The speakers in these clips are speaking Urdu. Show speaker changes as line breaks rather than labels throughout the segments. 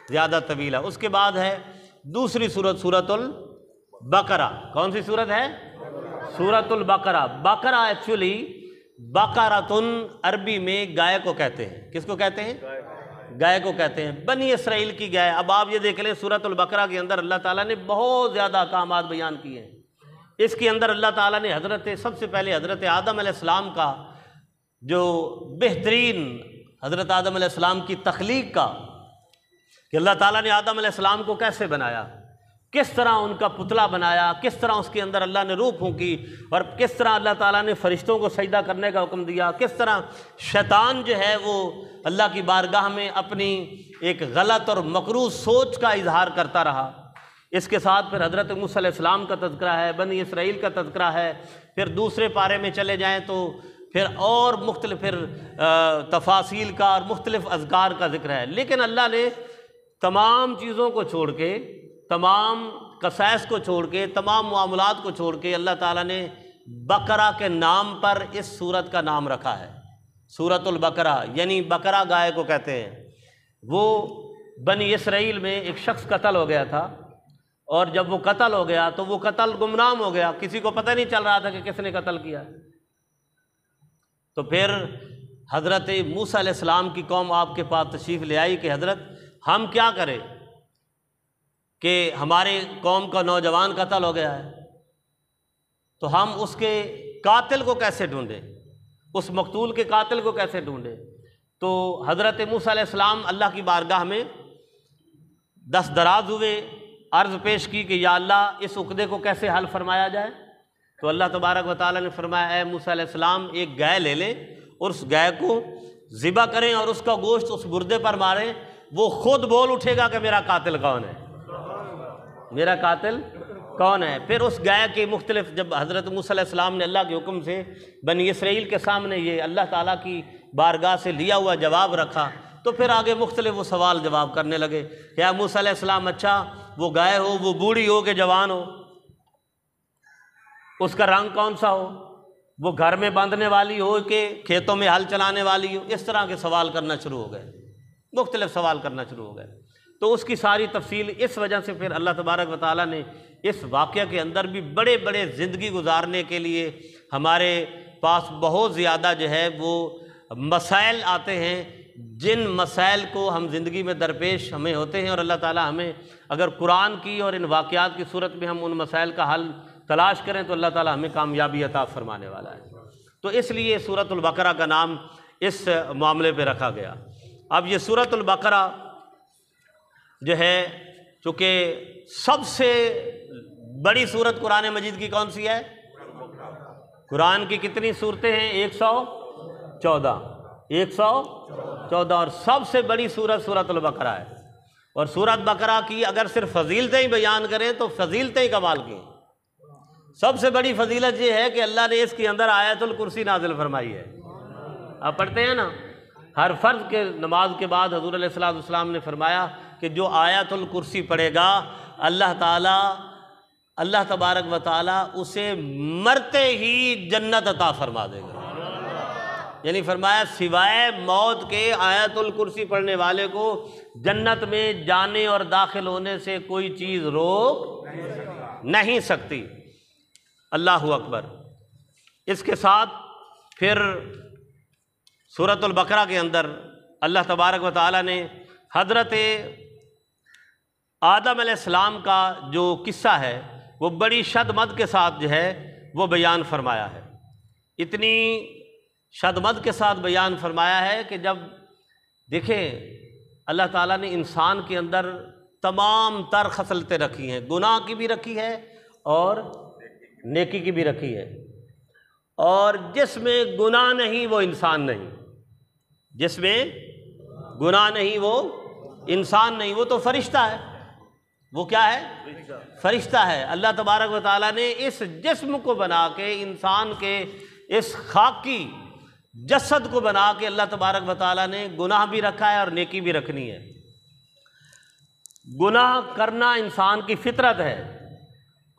زیادہ طویل ہے۔ اس کے بعد ہے دوسری سورت، سورۃ البقرہ۔ کون سی سورت ہے؟ سورۃ البقرہ۔ بقرہ ایکچولی بقرۃن عربی میں گائے کو کہتے ہیں۔ کس کو کہتے ہیں؟ گائے کو کہتے ہیں، بنی اسرائیل کی گائے۔ اب آپ یہ دیکھ لیں سورۃ البقرہ کے اندر اللہ تعالیٰ نے بہت زیادہ احکامات بیان کیے ہیں۔ اس کے اندر اللہ تعالیٰ نے سب سے پہلے حضرت آدم علیہ السلام کا جو بہترین، حضرت آدم علیہ السلام کی تخلیق کا، کہ اللہ تعالیٰ نے آدم علیہ السلام کو کیسے بنایا، کس طرح ان کا پتلا بنایا، کس طرح اس کے اندر اللہ نے روح پھونکی، اور کس طرح اللہ تعالیٰ نے فرشتوں کو سجدہ کرنے کا حکم دیا، کس طرح شیطان جو ہے وہ اللہ کی بارگاہ میں اپنی ایک غلط اور مکروہ سوچ کا اظہار کرتا رہا۔ اس کے ساتھ پھر حضرت موسیٰ علیہ السلام کا تذکرہ ہے، بنی اسرائیل کا تذکرہ ہے۔ پھر دوسرے پارے میں چلے جائیں تو پھر اور مختلف تفاصیل کا اور مختلف اذکار کا ذکر ہے۔ لیکن اللہ نے تمام چیزوں کو چھوڑ کے، تمام قصائص کو چھوڑ کے، تمام معاملات کو چھوڑ کے اللہ تعالیٰ نے بقرہ کے نام پر اس سورت کا نام رکھا ہے، سورۃ البقرہ، یعنی بقرہ گائے کو کہتے ہیں۔ وہ بنی اسرائیل میں ایک شخص قتل ہو گیا تھا، اور جب وہ قتل ہو گیا تو وہ قتل گمنام ہو گیا، کسی کو پتہ نہیں چل رہا تھا کہ کس نے قتل کیا۔ تو پھر حضرت موسیٰ علیہ السلام کی قوم آپ کے پاس تشریف لے آئی کہ حضرت ہم کیا کریں کہ ہمارے قوم کا نوجوان قتل ہو گیا ہے، تو ہم اس کے قاتل کو کیسے ڈھونڈیں، اس مقتول کے قاتل کو کیسے ڈھونڈیں۔ تو حضرت موسیٰ علیہ السلام اللہ کی بارگاہ میں دست دراز ہوئے، عرض پیش کی کہ یا اللہ اس عقدے کو کیسے حل فرمایا جائے۔ تو اللہ تبارک و تعالیٰ نے فرمایا اے موسیٰ علیہ السلام ایک گائے لے لیں اور اس گائے کو ذبح کریں اور اس کا گوشت اس مردے پر ماریں، وہ خود بول اٹھے گا کہ میرا قاتل کون ہے، میرا قاتل کون ہے۔ پھر اس گائے کے مختلف، جب حضرت موسیٰ علیہ السلام نے اللہ کے حکم سے بنی اسرائیل کے سامنے یہ اللہ تعالیٰ کی بارگاہ سے لیا ہوا جواب رکھا، تو پھر آگے مختلف وہ سوال جواب کرنے لگے کہ یا موسیٰ علیہ السلام اچھا وہ گائے ہو وہ بوڑھی ہو کہ جوان ہو، اس کا رنگ کون سا ہو، وہ گھر میں باندھنے والی ہو کہ کھیتوں میں ہل چلانے والی ہو، اس طرح کے سوال کرنا شروع ہو گئے، مختلف سوال کرنا شروع ہو گئے۔ تو اس کی ساری تفصیل اس وجہ سے پھر اللہ تبارک و تعالیٰ نے اس واقعہ کے اندر بھی بڑے بڑے زندگی گزارنے کے لیے ہمارے پاس بہت زیادہ جو ہے وہ مسائل آتے ہیں، جن مسائل کو ہم زندگی میں درپیش ہمیں ہوتے ہیں، اور اللہ تعالیٰ ہمیں اگر قرآن کی اور ان واقعات کی صورت میں ہم ان مسائل کا حل تلاش کریں تو اللہ تعالیٰ ہمیں کامیابی عطا فرمانے والا ہے۔ تو اس لیے سورۃ البقرہ کا نام اس معاملے پہ رکھا گیا۔ اب یہ سورۃ البقرہ جو ہے چونکہ سب سے بڑی سورت قرآن مجید کی کون سی ہے؟ قرآن کی کتنی سورتیں ہیں؟ 114، 114، اور سب سے بڑی سورت سورۃ البقرہ ہے۔ اور سورۃ بقرہ کی اگر صرف فضیلتیں ہی بیان کریں تو فضیلتیں ہی کمال کی ہیں۔ سب سے بڑی فضیلت یہ ہے کہ اللہ نے اس کے اندر آیت الکرسی نازل فرمائی ہے۔ آپ پڑھتے ہیں نا ہر فرض کے نماز کے بعد حضور علیہ الصلوۃ والسلام نے فرمایا کہ جو آیت الکرسی پڑھے گا اللہ تبارک و تعالیٰ اسے مرتے ہی جنت عطا فرما دے گا۔ یعنی فرمایا سوائے موت کے آیت الکرسی پڑھنے والے کو جنت میں جانے اور داخل ہونے سے کوئی چیز روک نہیں سکتی۔ اللہ اکبر۔ اس کے ساتھ پھر سورۃ البقرہ کے اندر اللہ تبارک و تعالیٰ نے حضرت آدم علیہ السلام کا جو قصہ ہے وہ بڑی شد مد کے ساتھ جو ہے وہ بیان فرمایا ہے۔ اتنی شد مد کے ساتھ بیان فرمایا ہے کہ جب دیکھیں اللہ تعالیٰ نے انسان کے اندر تمام تر خصلتیں رکھی ہیں، گناہ کی بھی رکھی ہے اور نیکی کی بھی رکھی ہے، اور جس میں گناہ نہیں وہ انسان نہیں، جس میں گناہ نہیں وہ انسان نہیں، وہ تو فرشتہ ہے۔ وہ کیا ہے؟ فرشتہ ہے۔ اللہ تبارک و تعالیٰ نے اس جسم کو بنا کے، انسان کے اس خاکی جسد کو بنا کے اللہ تبارک و تعالیٰ نے گناہ بھی رکھا ہے اور نیکی بھی رکھنی ہے۔ گناہ کرنا انسان کی فطرت ہے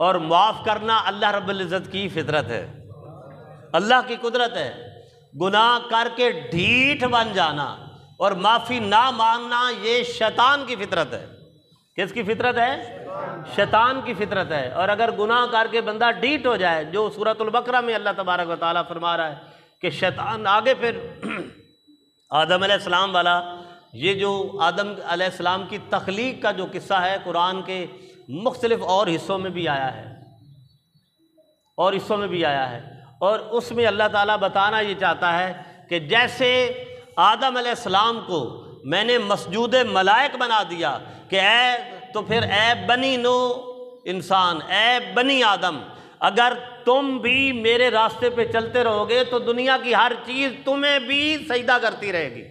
اور معاف کرنا اللہ رب العزت کی فطرت ہے، اللہ کی قدرت ہے۔ گناہ کر کے ڈھیٹھ بن جانا، اور معافی نہ مانگنا یہ شیطان کی فطرت ہے۔ کس کی فطرت ہے؟ شیطان کی فطرت ہے۔ اور اگر گناہ کر کے بندہ ڈیٹ ہو جائے، جو سورۃ البقرہ میں اللہ تبارک و تعالیٰ فرما رہا ہے کہ شیطان آگے پھر آدم علیہ السلام والا، یہ جو آدم علیہ السلام کی تخلیق کا جو قصہ ہے قرآن کے مختلف اور حصوں میں بھی آیا ہے، اور اس میں اللہ تعالیٰ بتانا یہ چاہتا ہے کہ جیسے آدم علیہ السلام کو میں نے مسجود ملائک بنا دیا کہ تو پھر اے بنی نو انسان، اے بنی آدم، اگر تم بھی میرے راستے پہ چلتے رہو گے تو دنیا کی ہر چیز تمہیں بھی سجدہ کرتی رہے گی،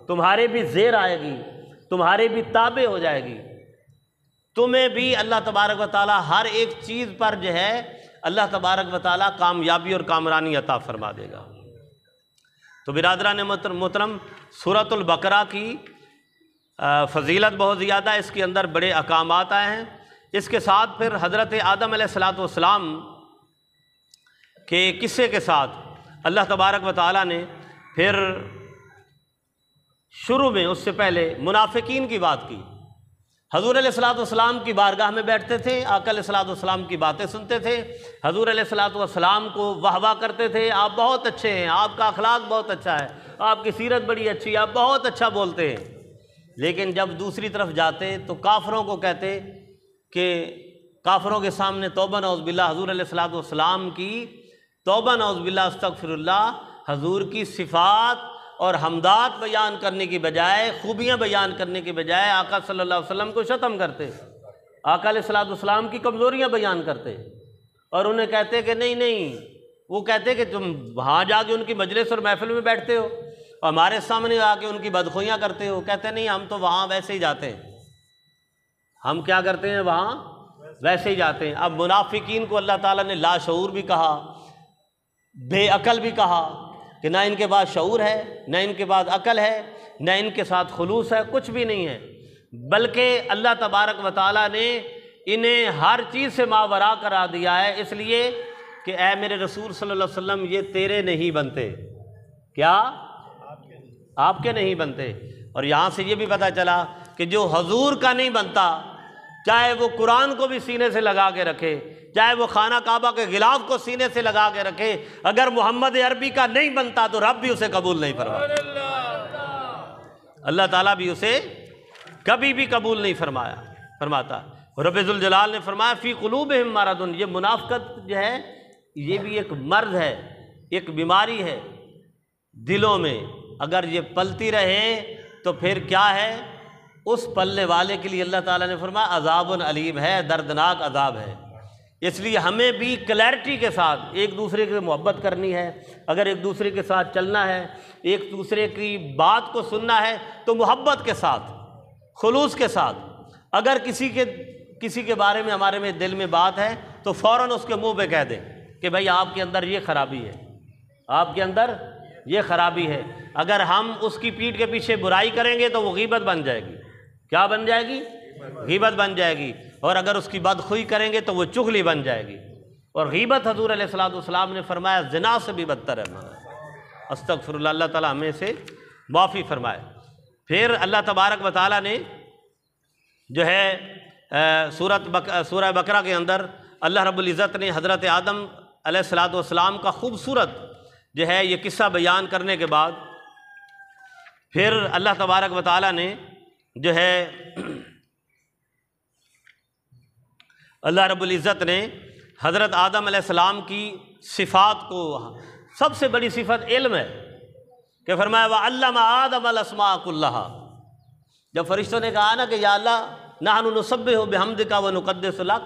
تمہارے بھی زیر آئے گی، تمہارے بھی تابع ہو جائے گی، تمہیں بھی اللہ تبارک و تعالیٰ ہر ایک چیز پر جو ہے اللہ تبارک و تعالیٰ کامیابی اور کامرانی عطا فرما دے گا۔ تو برادران محترم، سورۃ البقرہ کی فضیلت بہت زیادہ ہے، اس کے اندر بڑے احکامات آئے ہیں۔ اس کے ساتھ پھر حضرت آدم علیہ السلام کے قصے کے ساتھ اللہ تبارک و تعالیٰ نے پھر شروع میں اس سے پہلے منافقین کی بات کی۔ حضور علیہ السلام کی بارگاہ میں بیٹھتے تھے، آقا علیہ السلام کی باتیں سنتے تھے، حضور علیہ السلام کو واہ واہ کرتے تھے، آپ بہت اچھے ہیں، آپ کا اخلاق بہت اچھا ہے، آپ کی سیرت بڑی اچھی ہے، آپ بہت اچھا بولتے ہیں۔ لیکن جب دوسری طرف جاتے تو کافروں کو کہتے کہ کافروں کے سامنے توبہ نعوذ باللہ حضور علیہ السلام کی توبہ نعوذ باللہ استغفر اللہ، حضور کی صفات اور حمدات بیان کرنے کی بجائے، خوبیاں بیان کرنے کی بجائے آقا صلی اللہ علیہ وسلم کو شتم کرتے، آقا علیہ السلام کی کمزوریاں بیان کرتے، اور انہیں کہتے کہ نہیں، وہ کہتے کہ تم وہاں جا کے ان کی مجلس اور محفل میں بیٹھتے ہو اور ہمارے سامنے آ کے ان کی بدخوئیاں کرتے ہو۔ کہتے نہیں، ہم تو وہاں ویسے ہی جاتے ہیں، ہم کیا کرتے ہیں وہاں ویسے ہی جاتے ہیں۔ اب منافقین کو اللہ تعالیٰ نے لاشعور بھی کہا، بے عقل بھی کہا کہ نہ ان کے پاس شعور ہے، نہ ان کے پاس عقل ہے، نہ ان کے ساتھ خلوص ہے، کچھ بھی نہیں ہے، بلکہ اللہ تبارک و تعالیٰ نے انہیں ہر چیز سے ماورا کرا دیا ہے، اس لیے کہ اے میرے رسول صلی اللہ علیہ وسلم یہ تیرے نہیں بنتے، کیا آپ کے نہیں بنتے۔ اور یہاں سے یہ بھی پتہ چلا کہ جو حضور کا نہیں بنتا، چاہے وہ قرآن کو بھی سینے سے لگا کے رکھے، چاہے وہ خانہ کعبہ کے غلاف کو سینے سے لگا کے رکھے، اگر محمد عربی کا نہیں بنتا تو رب بھی اسے قبول نہیں فرماتا، اللہ تعالیٰ بھی اسے کبھی بھی قبول نہیں فرماتا۔ رب ذوالجلال نے فرمایا فی قلوبہم مرض، یہ منافقت جو ہے یہ بھی ایک مرض ہے، ایک بیماری ہے دلوں میں، اگر یہ پلتی رہے تو پھر کیا ہے، اس پلنے والے کے لیے اللہ تعالیٰ نے فرمایا عذاب علیم ہے، دردناک عذاب ہے۔ اس لیے ہمیں بھی کلیئرٹی کے ساتھ ایک دوسرے کی محبت کرنی ہے، اگر ایک دوسرے کے ساتھ چلنا ہے، ایک دوسرے کی بات کو سننا ہے تو محبت کے ساتھ، خلوص کے ساتھ۔ اگر کسی کے بارے میں ہمارے میں دل میں بات ہے تو فوراً اس کے منہ پہ کہہ دیں کہ بھائی آپ کے اندر یہ خرابی ہے، آپ کے اندر یہ خرابی ہے۔ اگر ہم اس کی پیٹھ کے پیچھے برائی کریں گے تو وہ غیبت بن جائے گی، کیا بن جائے گی؟ غیبت بن جائے گی، اور اگر اس کی بدخوئی کریں گے تو وہ چغلی بن جائے گی، اور غیبت حضور علیہ السلام نے فرمایا زنا سے بھی بدتر ہے۔ استغفر اللہ، اللہ تعالیٰ ہمیں سے معافی فرمائے۔ پھر اللہ تبارک و تعالیٰ نے جو ہے سورہ بقرہ کے اندر اللہ رب العزت نے حضرت آدم علیہ السلام کا خوبصورت جو ہے یہ قصہ بیان کرنے کے بعد پھر اللہ تبارک و تعالیٰ نے جو ہے اللہ رب العزت نے حضرت آدم علیہ السلام کی صفات کو، سب سے بڑی صفت علم ہے کہ فرمایا وَعَلَّمَ آدَمَ الْأَسْمَاءَ كُلَّهَا۔ جب فرشتوں نے کہا نا کہ یا اللہ نحن نسبح بحمدک ونقدس لک،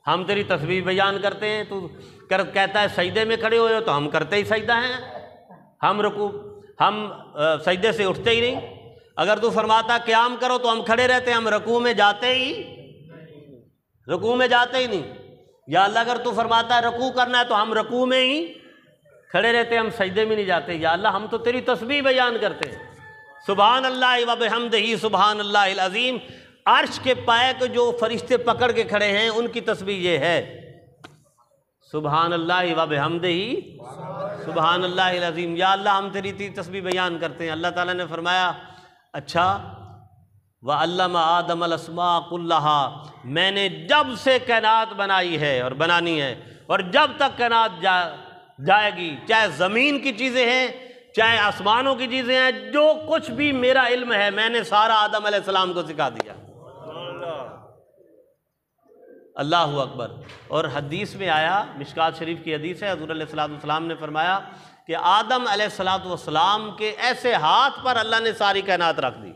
ہم تیری تسبیح بیان کرتے ہیں، تو کہتا ہے سجدے میں کھڑے ہوئے ہو تو ہم کرتے ہی سجدہ ہیں، ہم سجدے سے اٹھتے ہی نہیں، اگر تو فرماتا قیام کرو تو ہم کھڑے رہتے ہیں، ہم رکوع میں جاتے ہی نہیں، یا اللہ اگر تو فرماتا ہے رکوع کرنا ہے تو ہم رکوع میں ہی کھڑے رہتے ہیں، ہم سجدے میں نہیں جاتے، یا اللہ ہم تو تیری تسبیح بیان کرتے ہیں۔ سبحان اللہ و بحمدہ سبحان اللہ العظیم، عرش کے پائے کو جو فرشتے پکڑ کے کھڑے ہیں ان کی تسبیح یہ ہے سبحان اللہ و بحمدہ سبحان اللہ العظیم، یا اللہ ہم تیری تسبیح بیان کرتے ہیں۔ اللہ تعالیٰ نے فرمایا اچھا وَعَلَّمَ آدَمَ الْأَسْمَاءَ كُلَّهَا، میں نے جب سے کائنات بنائی ہے اور بنانی ہے اور جب تک کائنات جائے گی، چاہے زمین کی چیزیں ہیں چاہے آسمانوں کی چیزیں ہیں، جو کچھ بھی میرا علم ہے میں نے سارا آدم علیہ السلام کو سکھا دیا۔ اللہ اکبر۔ اور حدیث میں آیا، مشکات شریف کی حدیث ہے، حضور علیہ السلام نے فرمایا کہ آدم علیہ السلام کے ایسے ہاتھ پر اللہ نے ساری کائنات رکھ دی،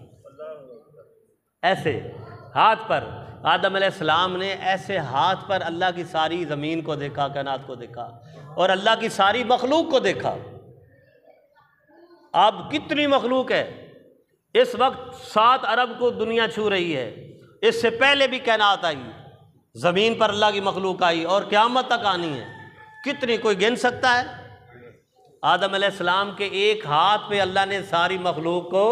ایسے ہاتھ پر آدم علیہ السلام نے ایسے ہاتھ پر اللہ کی ساری زمین کو دیکھا، کائنات کو دیکھا اور اللہ کی ساری مخلوق کو دیکھا۔ اب کتنی مخلوق ہے، اس وقت 7 ارب کو دنیا چھو رہی ہے، اس سے پہلے بھی کائنات آئی، زمین پر اللہ کی مخلوق آئی اور قیامت تک آنی ہے، کتنی کوئی گن سکتا ہے؟ آدم علیہ السلام کے ایک ہاتھ پہ اللہ نے ساری مخلوق کو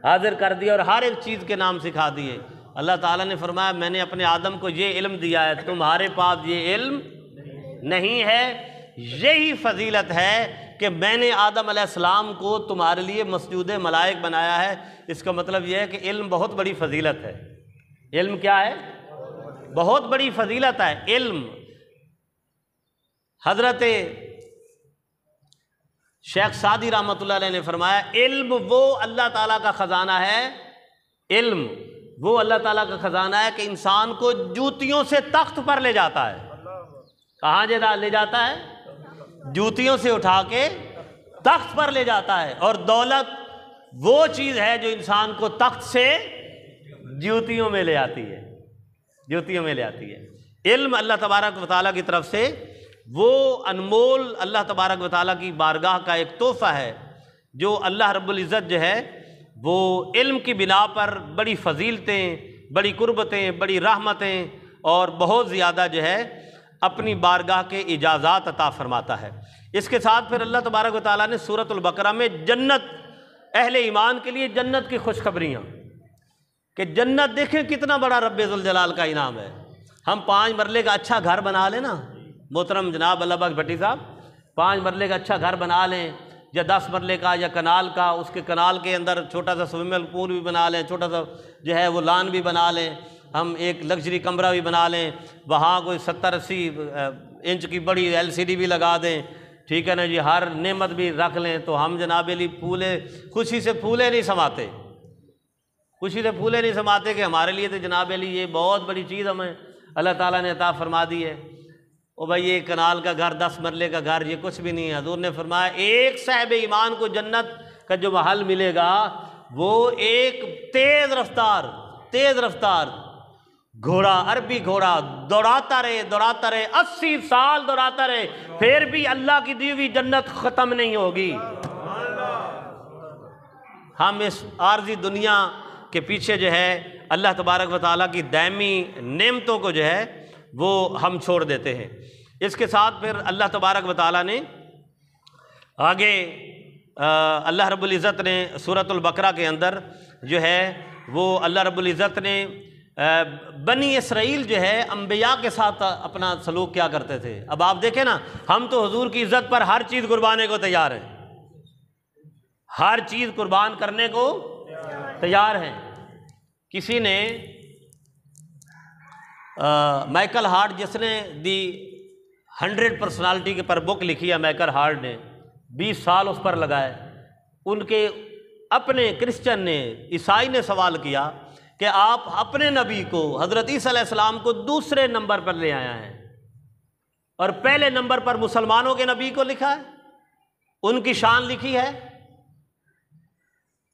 حاضر کر دیا اور ہر ایک چیز کے نام سکھا دیے۔ اللہ تعالیٰ نے فرمایا میں نے اپنے آدم کو یہ علم دیا ہے، تمہارے پاس یہ علم نہیں ہے۔ یہی فضیلت ہے کہ میں نے آدم علیہ السلام کو تمہارے لیے مسجود ملائک بنایا ہے۔ اس کا مطلب یہ ہے کہ علم بہت بڑی فضیلت ہے۔ علم کیا ہے؟ بہت بڑی فضیلت ہے علم۔ حضرت شیخ سعدی رحمۃ اللہ علیہ نے فرمایا علم وہ اللہ تعالیٰ کا خزانہ ہے، علم وہ اللہ تعالیٰ کا خزانہ ہے کہ انسان کو جوتیوں سے تخت پر لے جاتا ہے۔ کہاں لے جاتا ہے؟ جوتیوں سے اٹھا کے تخت پر لے جاتا ہے۔ اور دولت وہ چیز ہے جو انسان کو تخت سے جوتیوں میں لے آتی ہے، جوتیوں میں لے آتی ہے۔ علم اللہ تبارک و تعالیٰ کی طرف سے وہ انمول اللہ تبارک و تعالیٰ کی بارگاہ کا ایک تحفہ ہے جو اللہ رب العزت جو ہے وہ علم کی بنا پر بڑی فضیلتیں، بڑی قربتیں، بڑی رحمتیں اور بہت زیادہ جو ہے اپنی بارگاہ کے اجازات عطا فرماتا ہے۔ اس کے ساتھ پھر اللہ تبارک و تعالیٰ نے سورۃ البقرہ میں جنت، اہل ایمان کے لیے جنت کی خوشخبریاں، کہ جنت دیکھیں کتنا بڑا رب ذوالجلال کا انعام ہے۔ ہم 5 مرلے کا اچھا گھر بنا لیں نا، محترم جناب اللہ بخش بھٹی صاحب، 5 مرلے کا اچھا گھر بنا لیں یا 10 مرلے کا یا کنال کا، اس کے کنال کے اندر چھوٹا سا سوئمنگ پول بھی بنا لیں، چھوٹا سا جو ہے وہ لان بھی بنا لیں، ہم ایک لگژری کمرہ بھی بنا لیں، وہاں کوئی 70-80 انچ کی بڑی LCD بھی لگا دیں، ٹھیک ہے نا جی، ہر نعمت بھی رکھ لیں، تو ہم جناب علی خوشی سے پھولے نہیں سماتے، خوشی سے پھولے نہیں سماتے کہ ہمارے لیے تو جناب علی یہ بہت بڑی چیز ہمیں اللہ تعالیٰ نے عطا فرما دی ہے۔ او بھائی یہ کنال کا گھر، 10 مرلے کا گھر، یہ کچھ بھی نہیں ہے۔ حضور نے فرمایا ایک صاحب ایمان کو جنت کا جو محل ملے گا وہ ایک تیز رفتار گھوڑا، عربی گھوڑا دوڑاتا رہے 80 سال دوڑاتا رہے، پھر بھی اللہ کی دی ہوئی جنت ختم نہیں ہوگی۔ ہم اس عارضی دنیا کے پیچھے جو ہے اللہ تبارک و تعالیٰ کی دائمی نعمتوں کو جو ہے وہ ہم چھوڑ دیتے ہیں۔ اس کے ساتھ پھر اللہ تبارک و تعالیٰ نے آگے اللہ رب العزت نے سورۃ البقرہ کے اندر جو ہے وہ اللہ رب العزت نے بنی اسرائیل جو ہے انبیاء کے ساتھ اپنا سلوک کیا کرتے تھے۔ اب آپ دیکھیں نا، ہم تو حضور کی عزت پر ہر چیز قربانے کو تیار ہیں، ہر چیز قربان کرنے کو تیار ہیں۔ کسی نے مائیکل ہارٹ، جس نے دی 100 پرسنالٹی کے پر بک لکھی ہے، مائیکل ہارٹ نے 20 سال اس پر لگائے، ان کے اپنے کرسچن نے، عیسائی نے سوال کیا کہ آپ اپنے نبی کو، حضرت عیسیٰ علیہ السلام کو دوسرے نمبر پر لے آیا ہیں اور پہلے نمبر پر مسلمانوں کے نبی کو لکھا ہے، ان کی شان لکھی ہے۔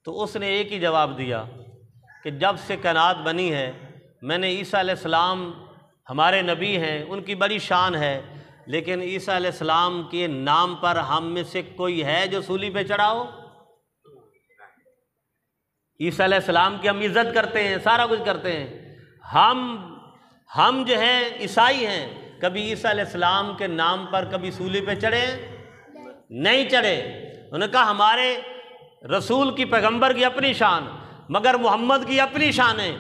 تو اس نے ایک ہی جواب دیا کہ جب سے کائنات بنی ہے میں نے عیسیٰ علیہ السلام ہمارے نبی ہیں، ان کی بڑی شان ہے، لیکن عیسیٰ علیہ السلام کے نام پر ہم میں سے کوئی ہے جو سولی پہ چڑھا ہو؟ عیسیٰ علیہ السلام کی ہم عزت کرتے ہیں، سارا کچھ کرتے ہیں، ہم جو ہیں عیسائی ہیں، کبھی عیسیٰ علیہ السلام کے نام پر کبھی سولی پہ چڑھے؟ نہیں چڑھے۔ انہوں نے کہا ہمارے رسول کی، پیغمبر کی اپنی شان، مگر محمد کی اپنی شان ہے،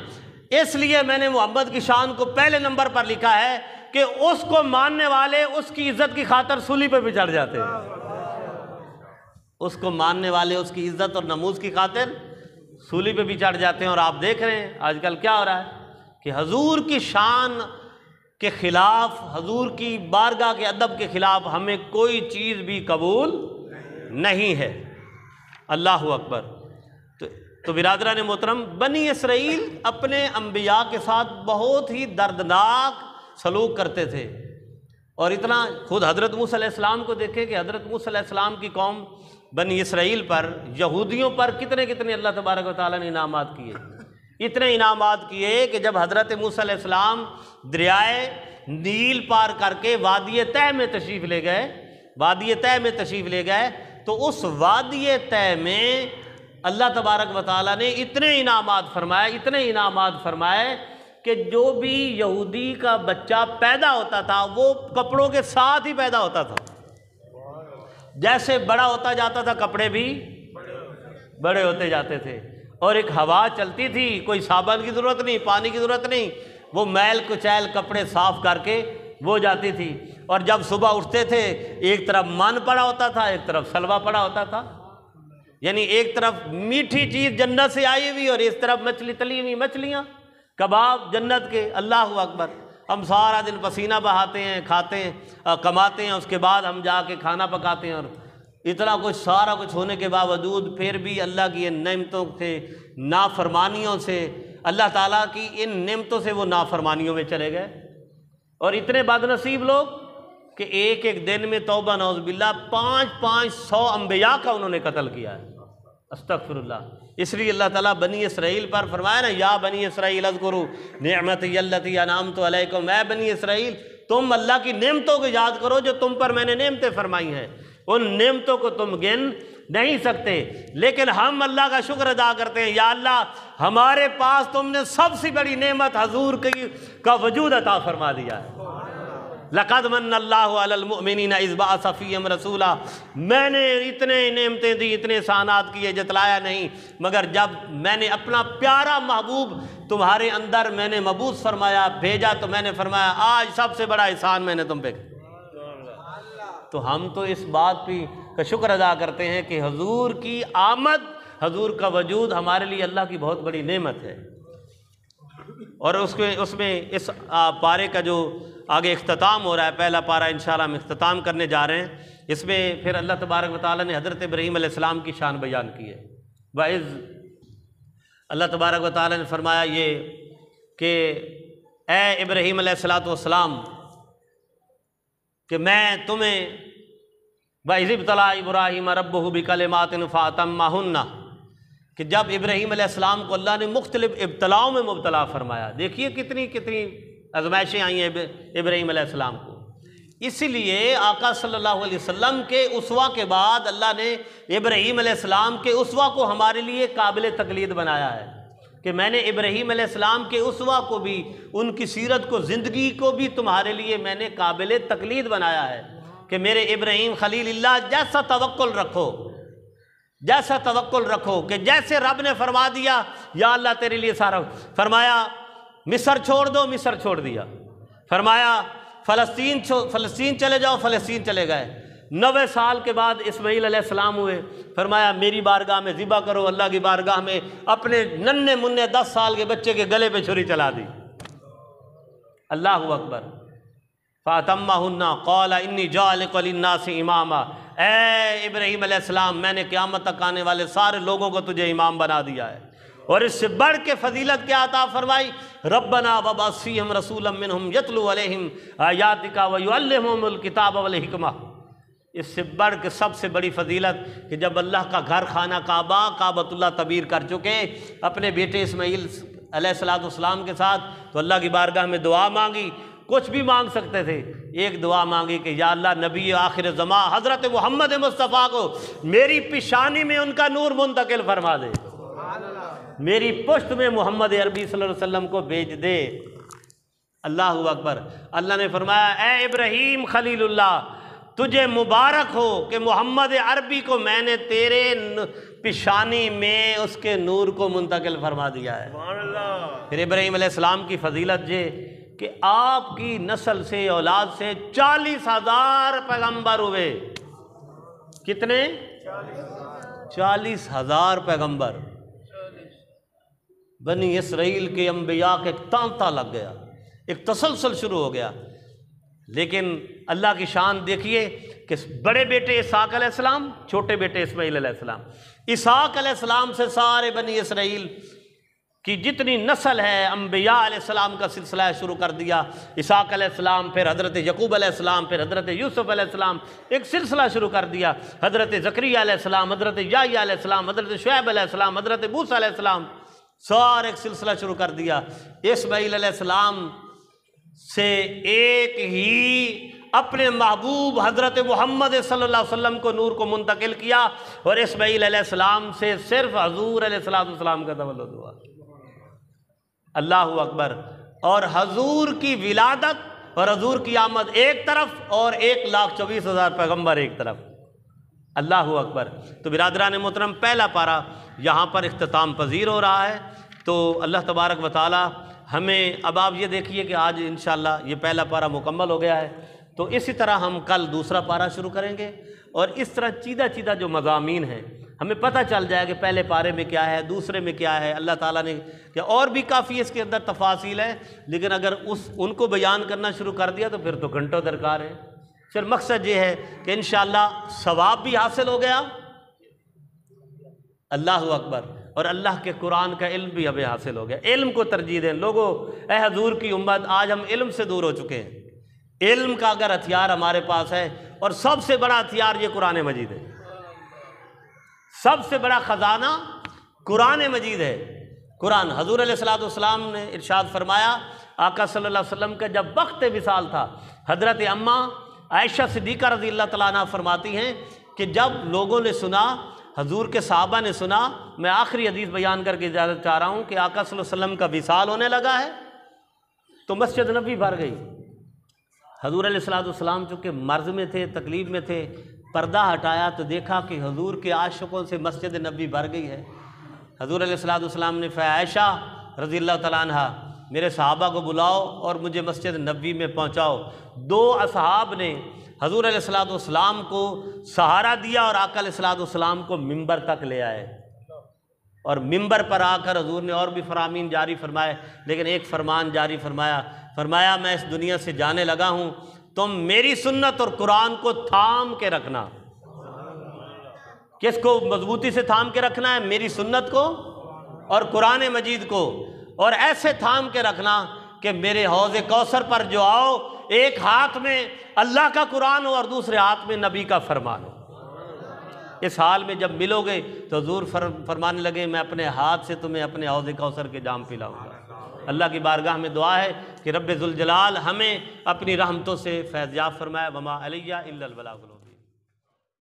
اس لیے میں نے محمد کی شان کو پہلے نمبر پر لکھا ہے کہ اس کو ماننے والے اس کی عزت کی خاطر سولی پہ بھی چڑھ جاتے ہیں، اس کو ماننے والے اس کی عزت اور نموز کی خاطر سولی پہ بھی چڑھ جاتے ہیں۔ اور آپ دیکھ رہے ہیں آج کل کیا ہو رہا ہے کہ حضور کی شان کے خلاف، حضور کی بارگاہ کے ادب کے خلاف ہمیں کوئی چیز بھی قبول نہیں ہے۔ اللہ اکبر۔ تو برادران محترم، بنی اسرائیل اپنے انبیاء کے ساتھ بہت ہی دردناک سلوک کرتے تھے، اور اتنا خود حضرت موسیٰ علیہ السلام کو دیکھیں کہ حضرت موسیٰ علیہ السلام کی قوم بنی اسرائیل پر، یہودیوں پر کتنے اللہ تبارک و تعالیٰ نے انعامات کیے، اتنے انعامات کیے کہ جب حضرت موسیٰ علیہ السلام دریائے نیل پار کر کے وادی طے میں تشریف لے گئے، تو اس وادی طے میں اللہ تبارک و تعالیٰ نے اتنے انعامات فرمائے کہ جو بھی یہودی کا بچہ پیدا ہوتا تھا وہ کپڑوں کے ساتھ ہی پیدا ہوتا تھا، جیسے بڑا ہوتا جاتا تھا کپڑے بھی بڑے ہوتے جاتے تھے، اور ایک ہوا چلتی تھی، کوئی صابن کی ضرورت نہیں، پانی کی ضرورت نہیں، وہ میل کچیل کپڑے صاف کر کے وہ جاتی تھی۔ اور جب صبح اٹھتے تھے ایک طرف من پڑا ہوتا تھا، ایک طرف سلوا پڑا ہوتا تھا، یعنی ایک طرف میٹھی چیز جنت سے آئی ہوئی اور اس طرف مچھلی، تلی ہوئی مچھلیاں، کباب جنت کے۔ اللہ اکبر۔ ہم سارا دن پسینہ بہاتے ہیں، کھاتے ہیں، کماتے ہیں، اس کے بعد ہم جا کے کھانا پکاتے ہیں، اور اتنا کچھ سارا کچھ ہونے کے باوجود پھر بھی اللہ کی ان نعمتوں سے، نافرمانیوں سے، اللہ تعالیٰ کی ان نعمتوں سے وہ نافرمانیوں میں چلے گئے۔ اور اتنے بد نصیب لوگ کہ ایک ایک دن میں توبہ نعوذ باللہ 500 انبیاء کا انہوں نے قتل کیا ہے، استغفر اللہ۔ اس لیے اللہ تعالیٰ بنی اسرائیل پر فرمایا نا، یا بنی اسرائیل اذکروا نعمتی التی انعمت علیکم، اے بنی اسرائیل تم اللہ کی نعمتوں کو یاد کرو جو تم پر میں نے نعمتیں فرمائی ہیں، ان نعمتوں کو تم گن نہیں سکتے، لیکن ہم اللہ کا شکر ادا کرتے ہیں، یا اللہ ہمارے پاس تم نے سب سے بڑی نعمت حضور کا وجود عطا فرما دیا ہے۔ لقد من اللہ علی المؤمنین اذ بعث فیہم رسولا، میں نے اتنے نعمتیں دی، اتنے احسانات کیے، جتلایا نہیں، مگر جب میں نے اپنا پیارا محبوب تمہارے اندر میں نے مبعوث فرمایا، بھیجا، تو میں نے فرمایا آج سب سے بڑا احسان میں نے تم پہ۔ تو ہم تو اس بات کا شکر ادا کرتے ہیں کہ حضور کی آمد، حضور کا وجود ہمارے لیے اللہ کی بہت بڑی نعمت ہے۔ اور اس میں اس پارے کا جو آگے اختتام ہو رہا ہے، پہلا پارہ انشاءاللہ ہم اختتام کرنے جا رہے ہیں، اس میں پھر اللہ تبارک و تعالیٰ نے حضرت ابراہیم علیہ السلام کی شان بیان کی ہے۔ وَإِذْ، اللہ تبارک و تعالیٰ نے فرمایا یہ کہ اے ابراہیم علیہ السلام کہ میں تمہیں وَإِذِ ابْتَلَىٰ إِبْرَاهِيمَ رَبُّهُ بِكَلِمَاتٍ فَأَتَمَّهُنَّ، کہ جب ابراہیم علیہ السلام کو اللہ نے مختلف ابتلاؤں میں مبتلا فرمایا، دیکھیے کتنی آزمائشیں آئی ہیں ابراہیم علیہ السلام کو۔ اسی لیے آقا صلی اللہ علیہ وسلم کے اسوہ کے بعد اللہ نے ابراہیم علیہ السلام کے اسوہ کو ہمارے لیے قابل تقلید بنایا ہے، کہ میں نے ابراہیم علیہ السلام کے اسوہ کو بھی، ان کی سیرت کو، زندگی کو بھی تمہارے لیے میں نے قابل تقلید بنایا ہے، کہ میرے ابراہیم خلیل اللہ جیسا توکل رکھو کہ جیسے رب نے فرما دیا یا اللہ تیرے لیے سارا، فرمایا مصر چھوڑ دو، مصر چھوڑ دیا، فرمایا فلسطین چلے جاؤ، فلسطین چلے گئے۔ 90 سال کے بعد اسماعیل علیہ السلام ہوئے، فرمایا میری بارگاہ میں ذبح کرو، اللہ کی بارگاہ میں اپنے ننھے منھے 10 سال کے بچے کے گلے پہ چھری چلا دی۔ اللہ اکبر۔ فَأَتَمَّهُنَّ قَالَ إِنِّي جَاعِلُكَ لِلنَّاسِ إِمَامًا، اے ابراہیم علیہ السلام میں نے قیامت تک آنے والے سارے لوگوں کو تجھے امام بنا دیا ہے۔ اور اس سے بڑھ کے فضیلت کیا عطا فرمائی، ربنا وابعث فیہم رسولا منہم یتلو علیہم آیاتک ویعلمہم الکتاب والحکمہ۔ اس سے بڑھ کے سب سے بڑی فضیلت کہ جب اللہ کا گھر خانہ کعبہ کعبۃ اللہ تعمیر کر چکے اپنے بیٹے اسماعیل علیہ السلام کے ساتھ، تو اللہ کی بارگاہ میں دعا مانگی، کچھ بھی مانگ سکتے تھے، ایک دعا مانگی کہ یا اللہ نبی آخر زمان حضرت محمد مصطفیٰ کو میری پیشانی میں ان کا نور منتقل فرما دے، میری پشت میں محمد عربی صلی اللہ علیہ وسلم کو بھیج دے۔ اللہ اکبر۔ اللہ نے فرمایا اے ابراہیم خلیل اللہ تجھے مبارک ہو کہ محمد عربی کو میں نے تیرے پیشانی میں اس کے نور کو منتقل فرما دیا ہے۔ پھر ابراہیم علیہ السلام کی فضیلت یہ کہ آپ کی نسل سے اولاد سے 40,000 پیغمبر ہوئے۔ کتنے؟ 40,000 پیغمبر۔ بنی اسرائیل کے انبیاء کے ایک تانتا لگ گیا، ایک تسلسل شروع ہو گیا۔ لیکن اللہ کی شان دیکھیے کہ بڑے بیٹے اسحاق علیہ السلام، چھوٹے بیٹے اسماعیل علیہ السلام، اسحاق علیہ السلام سے سارے بنی اسرائیل کی جتنی نسل ہے انبیاء علیہ السلام کا سلسلہ شروع کر دیا۔ اسحاق علیہ السلام، پھر حضرت یعقوب علیہ السلام، پھر حضرت یوسف علیہ السلام، ایک سلسلہ شروع کر دیا۔ حضرت زکریا علیہ السلام، حضرت یحییٰ علیہ السلام، حضرت شعیب علیہ السلام، حضرت موسیٰ علیہ السلام، سارے ایک سلسلہ شروع کر دیا۔ اسماعیل علیہ السلام سے ایک ہی اپنے محبوب حضرت محمد صلی اللہ علیہ وسلم کو نور کو منتقل کیا، اور اسماعیل علیہ السلام سے صرف حضور علیہ السلام کا تولد ہوا۔ اللہ اکبر۔ اور حضور کی ولادت اور حضور کی آمد ایک طرف، اور 1,24,000 پیغمبر ایک طرف۔ اللہ اکبر۔ تو برادران محترم، پہلا پارہ یہاں پر اختتام پذیر ہو رہا ہے۔ تو اللہ تبارک و تعالی ہمیں، اب آپ یہ دیکھیے کہ آج انشاءاللہ یہ پہلا پارہ مکمل ہو گیا ہے، تو اسی طرح ہم کل دوسرا پارہ شروع کریں گے، اور اس طرح چیدہ چیدہ جو مضامین ہیں ہمیں پتہ چل جائے کہ پہلے پارے میں کیا ہے، دوسرے میں کیا ہے، اللہ تعالیٰ نے کیا، اور بھی کافی اس کے اندر تفاصیل ہے، لیکن اگر ان کو بیان کرنا شروع کر دیا تو پھر تو گھنٹوں درکار ہے۔ پھر مقصد یہ ہے کہ انشاءاللہ ثواب بھی حاصل ہو گیا، اللہ اکبر، اور اللہ کے قرآن کا علم بھی ہمیں حاصل ہو گیا۔ علم کو ترجیح دیں لوگوں، اے حضور کی امت، آج ہم علم سے دور ہو چکے ہیں۔ علم کا اگر ہتھیار ہمارے پاس ہے، اور سب سے بڑا ہتھیار یہ قرآن مجید ہے، سب سے بڑا خزانہ قرآن مجید ہے۔ قرآن، حضور علیہ السلام نے ارشاد فرمایا، آقا صلی اللہ علیہ وسلم کا جب وقت وصال تھا، حضرت اماں عائشہ صدیقہ رضی اللہ تعالیٰ عنہ فرماتی ہیں کہ جب لوگوں نے سنا، حضور کے صحابہ نے سنا، میں آخری حدیث بیان کر کے اجازت چاہ رہا ہوں کہ آقا صلی اللہ علیہ وسلم کا وصال ہونے لگا ہے، تو مسجد نبوی بھر گئی۔ حضور علیہ السلام چونکہ مرض میں تھے، تکلیف میں تھے، پردہ ہٹایا تو دیکھا کہ حضور کے عاشقوں سے مسجد نبوی بھر گئی ہے۔ حضور علیہ السلام نے فرمایا، عائشہ رضی اللہ تعالیٰ عنہ، میرے صحابہ کو بلاؤ اور مجھے مسجد نبوی میں پہنچاؤ۔ 2 اصحاب نے حضور علیہ السلام کو سہارا دیا، اور آقا علیہ السلام کو ممبر تک لے آئے، اور ممبر پر آ کر حضور نے اور بھی فرامین جاری فرمائے، لیکن ایک فرمان جاری فرمایا میں اس دنیا سے جانے لگا ہوں، تم میری سنت اور قرآن کو تھام کے رکھنا۔ کس کو مضبوطی سے تھام کے رکھنا ہے؟ میری سنت کو اور قرآن مجید کو، اور ایسے تھام کے رکھنا کہ میرے حوض کوثر پر جو آؤ، ایک ہاتھ میں اللہ کا قرآن ہو اور دوسرے ہاتھ میں نبی کا فرمان ہو۔ اس حال میں جب ملو گے تو حضور فرمانے لگے، میں اپنے ہاتھ سے تمہیں اپنے حوض کوثر کے جام پلاؤں گا۔ اللہ کی بارگاہ میں دعا ہے کہ رب ذوالجلال ہمیں اپنی رحمتوں سے فیض یاب فرمائے۔ وما علیہ الا البلاغ۔